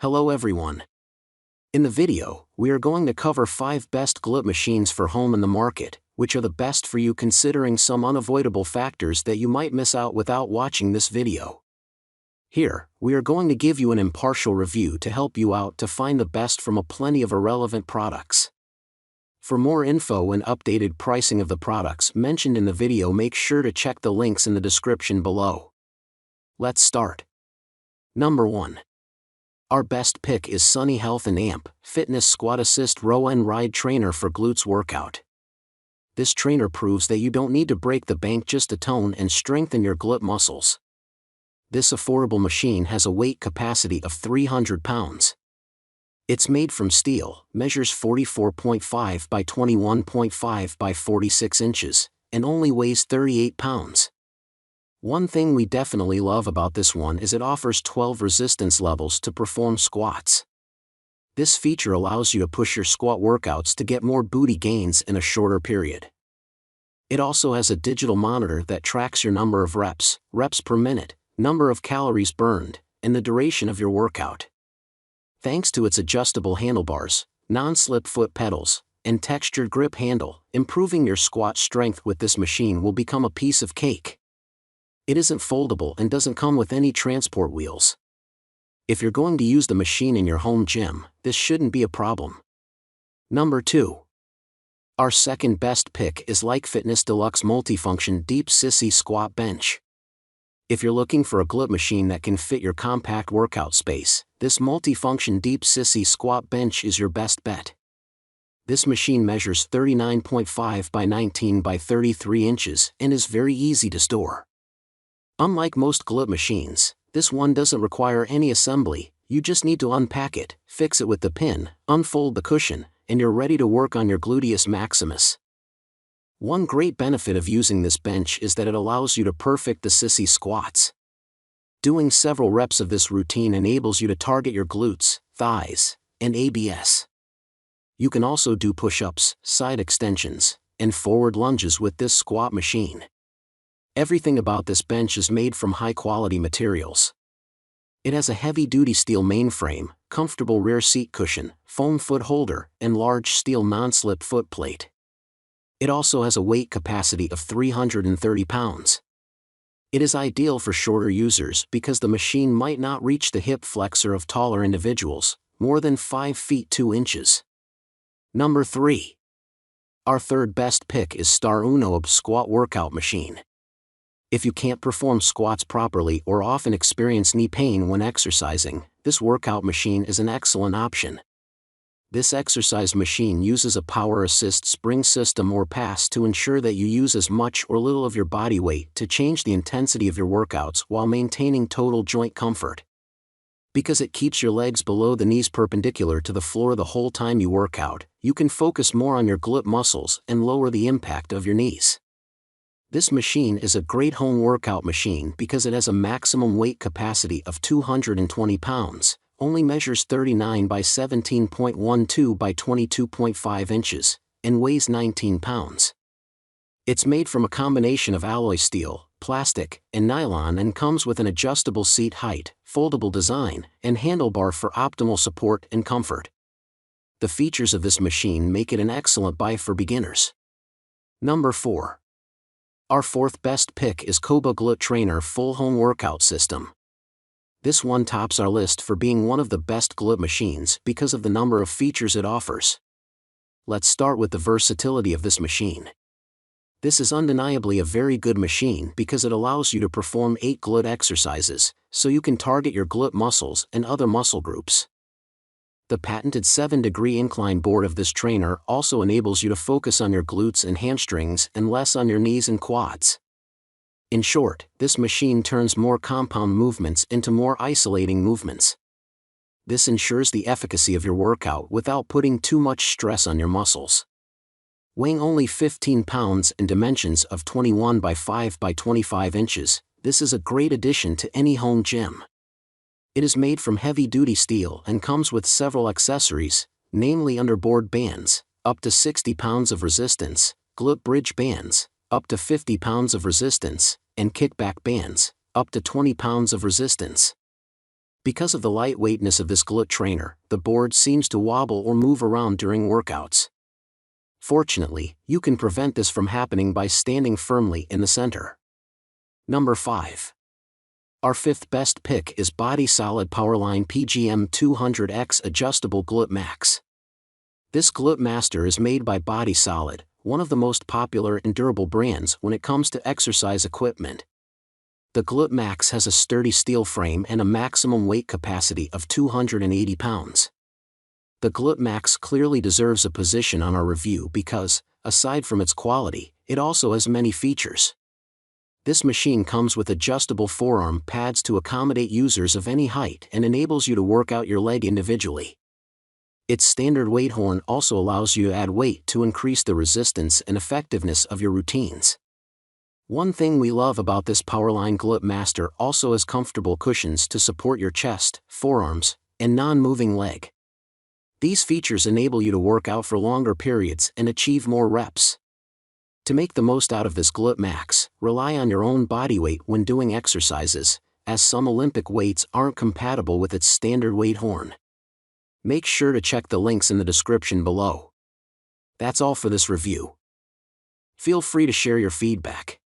Hello everyone. In the video, we are going to cover 5 best glute machines for home in the market, which are the best for you considering some unavoidable factors that you might miss out without watching this video. Here, we are going to give you an impartial review to help you out to find the best from a plenty of irrelevant products. For more info and updated pricing of the products mentioned in the video, make sure to check the links in the description below. Let's start. Number 1. Our best pick is Sunny Health and Amp Fitness Squat Assist Row and Ride Trainer for Glutes Workout. This trainer proves that you don't need to break the bank just to tone and strengthen your glute muscles. This affordable machine has a weight capacity of 300 pounds. It's made from steel, measures 44.5 by 21.5 by 46 inches, and only weighs 38 pounds. One thing we definitely love about this one is it offers 12 resistance levels to perform squats. This feature allows you to push your squat workouts to get more booty gains in a shorter period. It also has a digital monitor that tracks your number of reps per minute, number of calories burned, and the duration of your workout. Thanks to its adjustable handlebars, non-slip foot pedals, and textured grip handle, improving your squat strength with this machine will become a piece of cake. It isn't foldable and doesn't come with any transport wheels. If you're going to use the machine in your home gym, this shouldn't be a problem. Number 2. Our second best pick is leikefitness Deluxe Multifunction Deep Sissy Squat Bench. If you're looking for a glute machine that can fit your compact workout space, this multifunction Deep Sissy Squat Bench is your best bet. This machine measures 39.5 by 19 by 33 inches and is very easy to store. Unlike most glute machines, this one doesn't require any assembly. You just need to unpack it, fix it with the pin, unfold the cushion, and you're ready to work on your gluteus maximus. One great benefit of using this bench is that it allows you to perfect the sissy squats. Doing several reps of this routine enables you to target your glutes, thighs, and abs. You can also do push-ups, side extensions, and forward lunges with this squat machine. Everything about this bench is made from high-quality materials. It has a heavy-duty steel mainframe, comfortable rear seat cushion, foam foot holder, and large steel non-slip foot plate. It also has a weight capacity of 330 pounds. It is ideal for shorter users because the machine might not reach the hip flexor of taller individuals, more than 5 feet 2 inches. Number 3. Our third best pick is Star Unob Squat Workout Machine. If you can't perform squats properly or often experience knee pain when exercising, this workout machine is an excellent option. This exercise machine uses a power assist spring system or pass to ensure that you use as much or little of your body weight to change the intensity of your workouts while maintaining total joint comfort. Because it keeps your legs below the knees perpendicular to the floor the whole time you work out, you can focus more on your glute muscles and lower the impact of your knees. This machine is a great home workout machine because it has a maximum weight capacity of 220 pounds, only measures 39 by 17.12 by 22.5 inches, and weighs 19 pounds. It's made from a combination of alloy steel, plastic, and nylon and comes with an adjustable seat height, foldable design, and handlebar for optimal support and comfort. The features of this machine make it an excellent buy for beginners. Number 4. Our fourth best pick is COBA Glute Trainer Full Home Workout System. This one tops our list for being one of the best glute machines because of the number of features it offers. Let's start with the versatility of this machine. This is undeniably a very good machine because it allows you to perform 8 glute exercises, so you can target your glute muscles and other muscle groups. The patented 7-degree incline board of this trainer also enables you to focus on your glutes and hamstrings and less on your knees and quads. In short, this machine turns more compound movements into more isolating movements. This ensures the efficacy of your workout without putting too much stress on your muscles. Weighing only 15 pounds and dimensions of 21 by 5 by 25 inches, this is a great addition to any home gym. It is made from heavy-duty steel and comes with several accessories, namely underboard bands, up to 60 pounds of resistance, glute bridge bands, up to 50 pounds of resistance, and kickback bands, up to 20 pounds of resistance. Because of the lightweightness of this glute trainer, the board seems to wobble or move around during workouts. Fortunately, you can prevent this from happening by standing firmly in the center. Number 5. Our fifth best pick is Body Solid Powerline PGM 200X Adjustable Glute Max. This Glute Master is made by Body Solid, one of the most popular and durable brands when it comes to exercise equipment. The Glute Max has a sturdy steel frame and a maximum weight capacity of 280 pounds. The Glute Max clearly deserves a position on our review because, aside from its quality, it also has many features. This machine comes with adjustable forearm pads to accommodate users of any height and enables you to work out your leg individually. Its standard weight horn also allows you to add weight to increase the resistance and effectiveness of your routines. One thing we love about this Powerline Glute Master also is comfortable cushions to support your chest, forearms, and non-moving leg. These features enable you to work out for longer periods and achieve more reps. To make the most out of this Glute Max, rely on your own body weight when doing exercises, as some Olympic weights aren't compatible with its standard weight horn. Make sure to check the links in the description below. That's all for this review. Feel free to share your feedback.